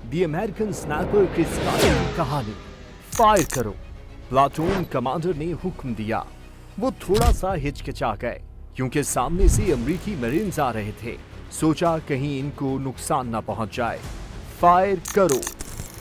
दी American sniper Chris कायल की कहानी। फायर करो, प्लाटून कमांडर ने हुक्म दिया। वो थोड़ा सा हिचकिचा गए क्योंकि सामने से अमेरिकी मरीन्स आ रहे थे। सोचा कहीं इनको नुकसान न पहुंच जाए। फायर करो,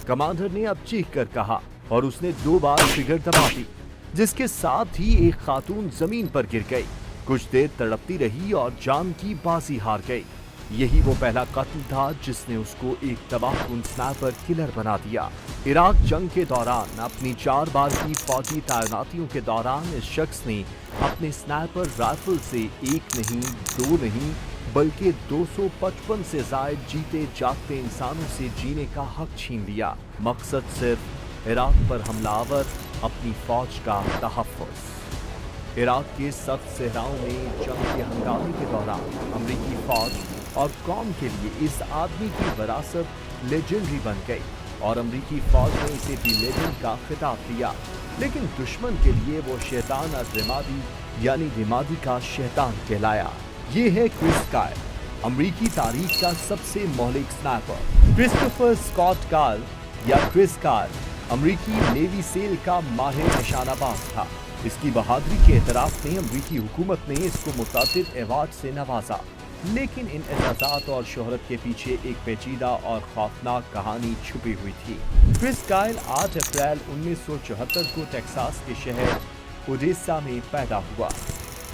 कमांडर ने अब चीख कर कहा और उसने 2 बार ट्रिगर दबा दी, जिसके साथ ही एक खातून जमीन पर गिर गई। कुछ देर तड़पती रही और जान की बाजी हार गई। यही वो पहला कत्ल था जिसने उसको एक तबाहकुन स्नाइपर किलर बना दिया। इराक जंग के दौरान अपनी 4 बार की फौजी तैनातियों के दौरान इस शख्स ने अपने स्नाइपर राइफल से 1 नहीं 2 नहीं बल्कि 255 से जायद जीते जागते इंसानों से जीने का हक छीन लिया। मकसद सिर्फ इराक पर हमलावर अपनी फौज का तहफ़्फ़ुज़। इराक के सख्त सहराओं में जंग के हंगामे के दौरान अमरीकी फौज और कौम के लिए इस आदमी की विरासत लेजेंडरी बन गई और अमरीकी फौज ने इसे दी लेजेंड का खिताब दिया। लेकिन दुश्मन के लिए वो शैतान रिमादी यानी रिमादी का शैतान कहलाया। ये है क्रिस कायल, अमरीकी तारीख का सबसे मौलिक स्नाइपर। क्रिस्टोफर स्कॉट कायल या क्रिस कायल अमरीकी नेवी सेल का माहिर निशानाबाज था। इसकी बहादुरी के एतराफ में अमरीकी हुकूमत ने इसको मुताबिक अवार्ड से नवाजा। लेकिन इन एजाज़ात और शोहरत के पीछे एक पेचीदा और खौफनाक कहानी छुपी हुई थी। क्रिस कायल 8 अप्रैल 1974 को टेक्सास के शहर ओडेसा में पैदा हुआ।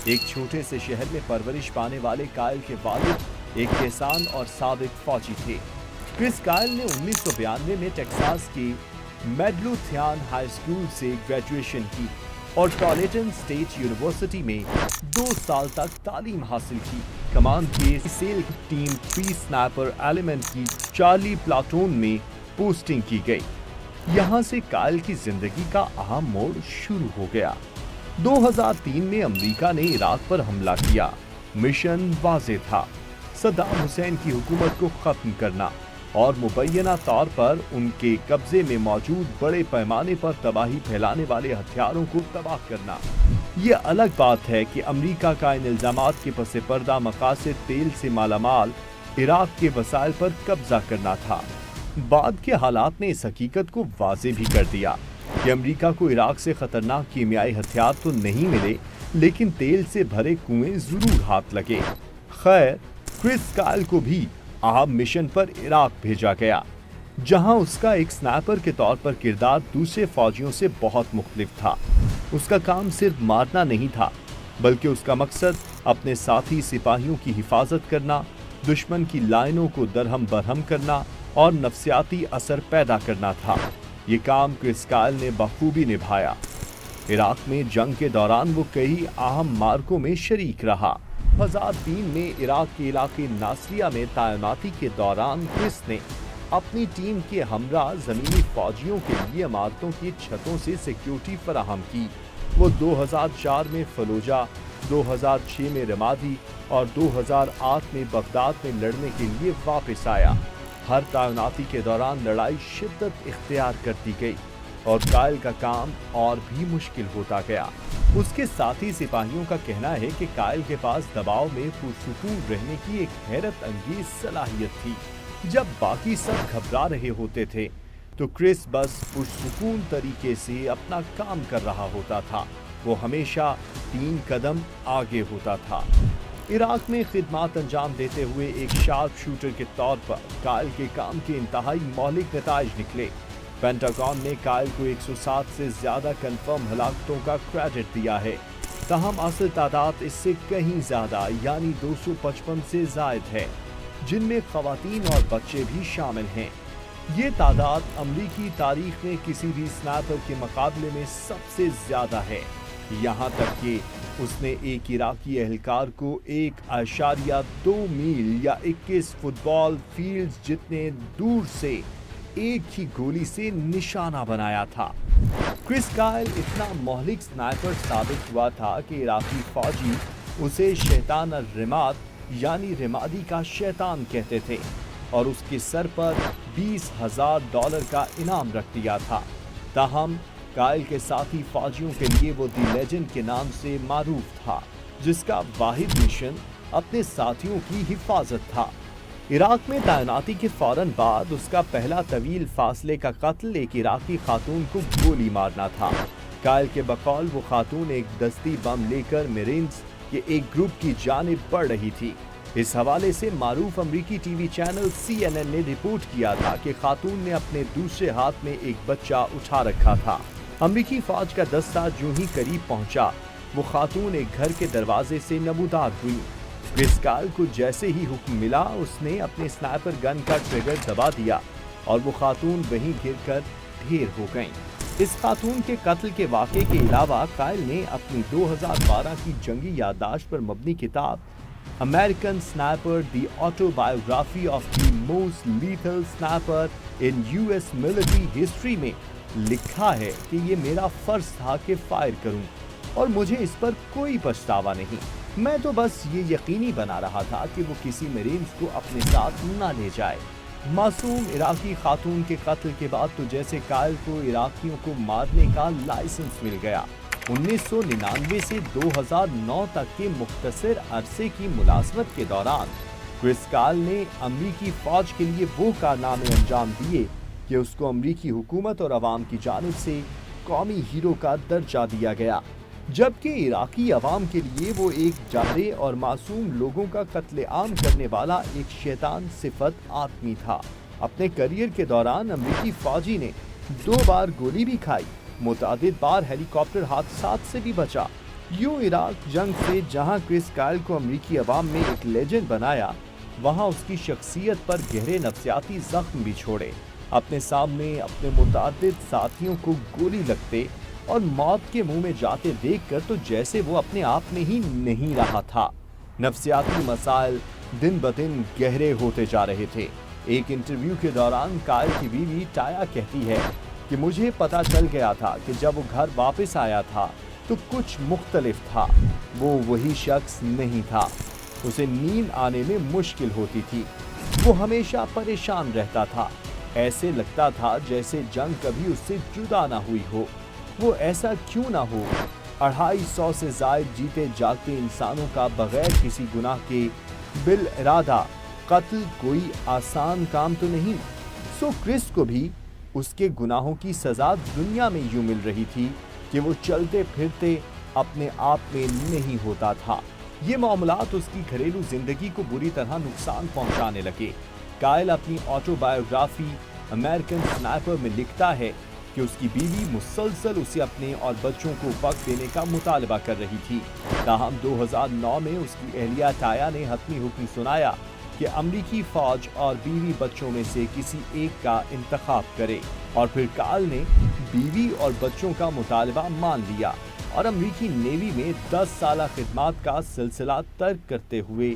एक छोटे से शहर में परवरिश पाने वाले कायल के वालिद एक किसान और साबिक फौजी थे। क्रिस कायल ने 1992 में टेक्सास की मेडलोथियान हाई स्कूल से ग्रेजुएशन की और टॉलेटन स्टेट यूनिवर्सिटी में 2 साल तक तालीम हासिल की। कमांड के सेल टीम 3 स्नाइपर एलिमेंट की चार्ली प्लाटून में पोस्टिंग की गई। यहाँ से कायल की जिंदगी का अहम मोड़ शुरू हो गया। 2003 में अमेरिका ने इराक पर हमला किया। मिशन वाज़ेह था, सद्दाम हुसैन की हुकूमत को खत्म करना और मुबैना तौर पर उनके कब्जे में मौजूद बड़े पैमाने पर तबाही फैलाने वाले हथियारों को तबाह करना। ये अलग बात है कि अमेरिका का इन इल्जामात के पसे पर्दा मकासद तेल से मालामाल इराक के वसाइल पर कब्जा करना था। बाद के हालात ने इस हकीकत को वाज़े भी कर दिया कि अमेरिका को इराक से खतरनाक कीमियाई हथियार तो नहीं मिले, लेकिन तेल से भरे कुएं जरूर हाथ लगे। खैर, क्रिस कायल को भी अहम मिशन पर इराक भेजा गया, जहां उसका एक स्नाइपर के तौर पर किरदार दूसरे फौजियों से बहुत मुख्तलिफ था। उसका काम सिर्फ मारना नहीं था, बल्कि उसका मकसद अपने साथी सिपाहियों की हिफाजत करना, दुश्मन की लाइनों को दरहम बरहम करना और नफसियाती असर पैदा करना था। ये काम क्रिस कायल ने बखूबी निभाया। इराक में जंग के दौरान वो कई अहम मार्कों में शरीक रहा। 2003 में इराक के इलाके नासरिया में तैनाती के दौरान क्रिस ने अपनी टीम के हमरा जमीनी फौजियों के लिए इमारतों की छतों से सिक्योरिटी फराहम की। वो 2004 में फलूजा, 2006 में रमादी और 2008 में बगदाद में लड़ने के लिए वापस आया। हर तैनाती के दौरान लड़ाई शिद्दत इख्तियार करती गई और कायल का काम और भी मुश्किल होता गया। उसके साथी सिपाहियों का कहना है कि कायल के पास दबाव में पुरसुकून रहने की एक हैरत अंगेज सलाहियत थी। जब बाकी सब घबरा रहे होते थे तो क्रिस बस पुरसुकून तरीके से अपना काम कर रहा होता था। वो हमेशा 3 कदम आगे होता था। इराक में खिदमत अंजाम देते हुए एक शार्प शूटर के तौर पर कायल के काम के इंतहाई मौलिक नताइज निकले। पेंटागन ने कायल को 107 से ज्यादा कंफर्म हलाकतों का क्रेडिट दिया है, तहम असल तादाद इससे कहीं ज्यादा यानी 255 से जायद है, जिनमें खवातीन और बच्चे भी शामिल हैं। ये तादाद अमरीकी तारीख में किसी भी स्नाइपर के मुकाबले में सबसे ज्यादा है। यहाँ तक कि उसने एक इराकी एहलकार को 1.2 मील या 21 फुटबॉल फील्ड जितने दूर से एक ही गोली से निशाना बनाया था। क्रिस कायल इतना मौलिक स्नाइपर साबित हुआ था कि इराकी फौजी उसे शैतान रिमाद यानी रिमादी का शैतान कहते थे और उसके सर पर $20,000 का इनाम रख दिया था। ताहम कायल के साथी फौजियों के लिए वो दी लेजेंड के नाम से मारूफ था, जिसका वाहिद मिशन अपने साथियों की हिफाजत था। इराक में तैनाती के फौरन बाद उसका पहला तवील फासले का कत्ल एक इराकी खातून को गोली मारना था। कायल के बकौल वो खातून एक दस्ती बम लेकर मेरिन्स के एक ग्रुप की जानिब बढ़ रही थी। इस हवाले से मारूफ अमरीकी टीवी चैनल CNN ने रिपोर्ट किया था कि खातून ने अपने दूसरे हाथ में एक बच्चा उठा रखा था। अमरीकी फौज का दस्ता जो ही करीब पहुंचा, वो खातून एक घर के दरवाजे से नमूदार हुई। क्रिस कायल को जैसे ही हुक्म मिला, उसने अपने स्नाइपर गन का ट्रिगर दबा दिया और वो खातून वहीं गिरकर ढेर हो गईं। इस खातून के कत्ल के वाक़े के अलावा कायल ने अपनी 2012 की जंगी याददाश्त पर मबनी किताब American Sniper the autobiography of the most lethal sniper in US military history में लिखा है कि ये मेरा फर्ज था कि फायर करूं और मुझे इस पर कोई पछतावा नहीं। मैं तो बस ये यकीनी बना रहा था कि वो किसी मरीज को अपने साथ ना ले जाए। मासूम इराकी खातून के कत्ल के बाद तो जैसे कायल को इराकियों को मारने का लाइसेंस मिल गया। 1999 से 2009 तक के मुख्तसर अरसे की मुलाजमत के दौरान क्रिस कायल ने अमरीकी फौज के लिए वो कारनामे अंजाम दिए कि उसको अमरीकी हुकूमत और अवाम की जानिब से कौमी हीरो का दर्जा दिया गया, जबकि इराकी अवाम के लिए वो एक जारे और मासूम लोगों का कत्लेआम करने वाला एक शैतान सिफत आदमी था। अपने करियर के दौरान अमरीकी फौजी ने 2 बार गोली भी खाई, मुतादिद बार हेलीकॉप्टर हादसात से भी बचा। यूं इराक जंग से जहां क्रिस कायल को अमरीकी अवाम में एक लेजेंड बनाया, वहां उसकी शख्सियत पर गहरे नफ्सियाती जख्म भी छोड़े। अपने सामने अपने मुतादिद साथियों को गोली लगते और मौत के मुंह में जाते देखकर तो जैसे वो अपने आप में ही नहीं रहा था। नफ्सियाती मसाइल दिन ब दिन गहरे होते जा रहे थे। एक इंटरव्यू के दौरान कायल की बीवी टाया कहती है कि मुझे पता चल गया था कि जब वो घर वापस आया था तो कुछ मुख्तलिफ था। वो वही शख्स नहीं था। उसे नींद आने में मुश्किल होती थी। वो हमेशा परेशान रहता था। ऐसे लगता था जैसे जंग कभी उससे जुदा ना हुई हो। वो ऐसा क्यों ना हो? 250 से जायद जीते जागते इंसानों का बगैर किसी गुनाह के बिल इरादा कत्ल कोई आसान काम तो नहीं। सो क्रिस को भी उसके गुनाहों की सजा दुनिया में यूं मिल रही थी कि वो चलते फिरते अपने आप में नहीं होता था। ये मामलात उसकी घरेलू जिंदगी को बुरी तरह नुकसान पहुंचाने लगे। कायल अपनी ऑटोबायोग्राफी अमेरिकन स्नाइपर में लिखता है कि उसकी बीवी मुसलसल उसे अपने और बच्चों को वक्त देने का मुतालबा कर रही थी। ताहम 2009 में उसकी अहलिया टाया ने हतमी हुक्म सुनाया कि अमरीकी फौज और बीवी बच्चों में से किसी एक का इंतखाब करे, और फिर कायल ने बीवी और बच्चों का मुतालबा मान लिया और अमरीकी नेवी में 10 साल खिदमत का सिलसिला तर्क करते हुए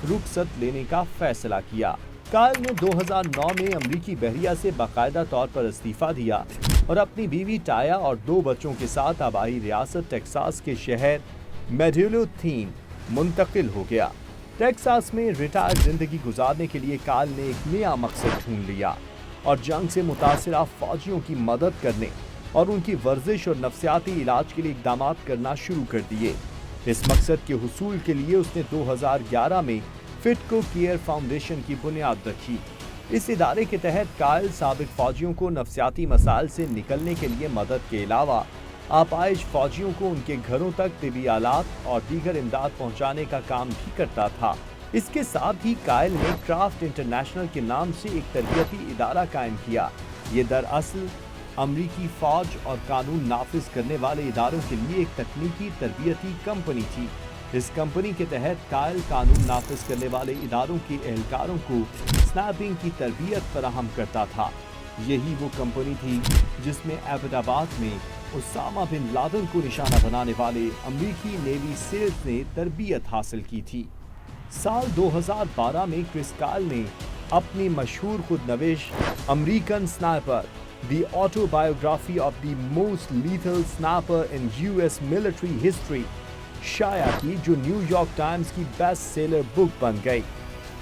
रुखसत लेने का फैसला किया। कायल ने 2009 में अमरीकी बहरिया से बाकायदा तौर पर इस्तीफा दिया और अपनी बीवी टाया और 2 बच्चों के साथ आबाई रियासत टेक्सास के शहर मेडिलो-थीन मुंतकिल हो गया। टेक्सास में रिटायर्ड जिंदगी गुजारने के लिए कायल ने एक नया मकसद ढूंढ लिया और जंग से मुतासिरा फौजियों की मदद करने और उनकी वर्जिश और नफ्सियाती इलाज के लिए इक़दाम करना शुरू कर दिए। इस मकसद के हुसूल के लिए उसने 2011 में फिटको केयर फाउंडेशन की बुनियाद रखी। इस इदारे के तहत कायल साबिक फौजियों को नफ्सियाती मसाइल से निकलने के लिए मदद के अलावा आपाइश फौजियों को उनके घरों तक तिबी आलात और दीगर इमदाद पहुंचाने का काम भी करता था। इसके साथ ही कायल ने क्राफ्ट इंटरनेशनल के नाम से एक तरबियती इदारा कायम किया। ये दरअसल अमरीकी फौज और कानून नाफिज करने वाले इदारों के लिए एक तकनीकी तरबियती कंपनी थी। इस कंपनी के तहत कायल कानून नाफिज करने वाले इदारों के एहलकारों को स्नैपिंग की तरबियत फराहम करता था। यही वो कंपनी थी जिसमें एबटाबाद में उसामा बिन लादेन को निशाना बनाने वाले अमरीकी नेवी सेल्स ने तरबियत हासिल की थी। साल 2012 में क्रिस कायल ने अपनी मशहूर खुदनविश American Sniper the autobiography of the most lethal sniper in US military history शाया की, जो न्यूयॉर्क टाइम्स की बेस्ट सेलर बुक बन गई।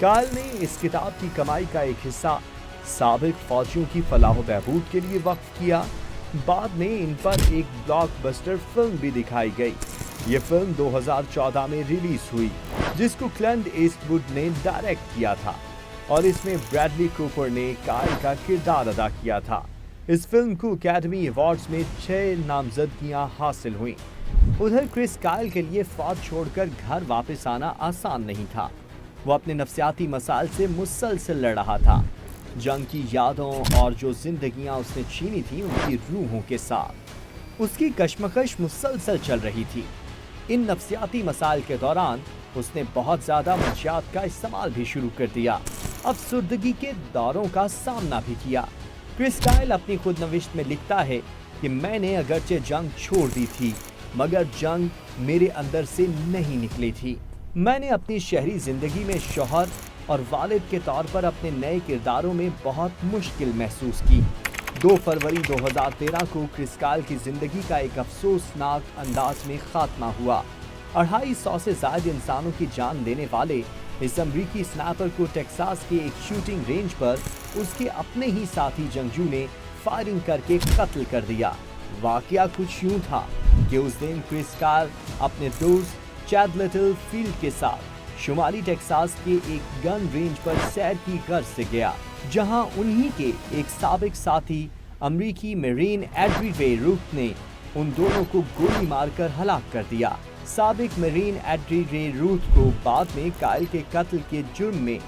कायल ने इस किताब की कमाई का एक हिस्सा साबिक फौजियों की फलाह बहबूद के लिए वक्फ किया। बाद में इन पर एक ब्लॉकबस्टर फिल्म भी दिखाई गई। ये फिल्म 2014 में रिलीज हुई, जिसको क्लिंट ईस्टवुड ने डायरेक्ट किया था। और इसमें ब्रैडली कूपर ने कायल का किरदार अदा किया था। इस फिल्म को एकेडमी अवार्ड्स में 6 नामजदगियां हासिल हुई। उधर क्रिस कायल के लिए फौज छोड़कर घर वापस आना आसान नहीं था। वो अपने नफ्सियाती मसाइल से मुसलसल लड़ रहा था। जंग की यादों और जो जिंदगियां उसने छीनी थी उनकी रूहों के साथ उसकी कशमकश मुसलसल चल रही थी। इन नफ्सियाती मसाइल के दौरान उसने बहुत ज्यादा मंशियात का इस्तेमाल भी शुरू कर दिया। अफसुर्दगी के दौरों का सामना भी किया। क्रिस कायल अपनी खुद नविश्त में लिखता है कि मैंने अगरचे जंग छोड़ दी थी मगर जंग मेरे अंदर से नहीं निकली थी। मैंने अपनी शहरी जिंदगी में शौहर और वालिद के तौर पर अपने नए किरदारों में बहुत मुश्किल महसूस की। 2 फरवरी 2013 को क्रिस कायल की जिंदगी का एक अफसोसनाक अंदाज में खात्मा हुआ। 250 से ज्यादा इंसानों की जान लेने वाले इस अमरीकी स्नाइपर को टेक्सास के एक शूटिंग रेंज पर उसके अपने ही साथी जंगजू ने फायरिंग करके कत्ल कर दिया। वाकया कुछ यूं था कि उस दिन क्रिस कायल अपने दोस्त चैड लिटिलफील्ड के साथ शुमाली टेक्सास के एक गन रेंज पर सैर की गर्ज से गया, जहां उन्हीं के एक साबिक साथी अमरीकी मरीन एड्री रे रूथ ने उन दोनों को गोली मारकर हलाक कर दिया। साबिक मरीन एड्री रे रूथ को बाद में कायल के कत्ल के जुर्म में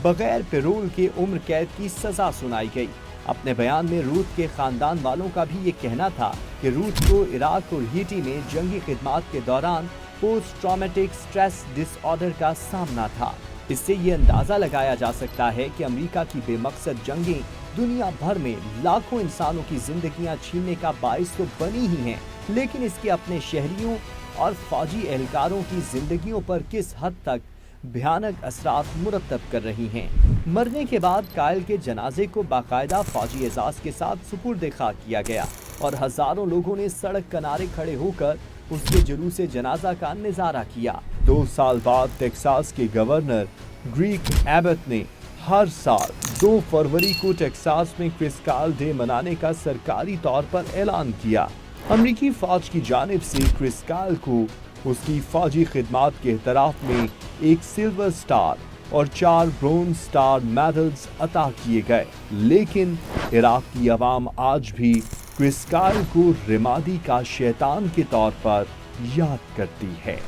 बगैर पैरोल के उम्र कैद की सजा सुनाई गई। अपने बयान में रूथ के खानदान वालों का भी ये कहना था कि रूथ को इराक और हैती में जंगी खिदमात के दौरान पोस्ट ट्रॉमेटिक स्ट्रेस डिसऑर्डर का सामना था। इससे ये अंदाजा लगाया जा सकता है कि अमेरिका की बेमकसद जंगें दुनिया भर में लाखों इंसानों की जिंदगियां छीनने का बाइस तो बनी ही हैं, लेकिन इसके अपने शहरियों और फौजी एहलकारों की जिंदगियों पर किस हद तक भयानक असरात मुरतब कर रही हैं। मरने के बाद कायल के जनाजे को बाकायदा फौजी एजाज के साथ सुपुर्द खाक किया गया और हजारों लोगों ने सड़क किनारे खड़े होकर उसके जुलूसे जनाजा का नजारा किया। 2 साल बाद टेक्सास के गवर्नर ग्रीग एबट ने हर साल 2 फरवरी को टेक्सास में क्रिस कायल डे मनाने का सरकारी तौर पर ऐलान किया। अमरीकी फौज की जानिब से क्रिस कायल को उसकी फौजी खिदमात के एतराफ में एक सिल्वर स्टार और 4 ब्रोंज स्टार मेडल्स अता किए गए, लेकिन इराक की आवाम आज भी क्रिस कायल को रिमादी का शैतान के तौर पर याद करती है।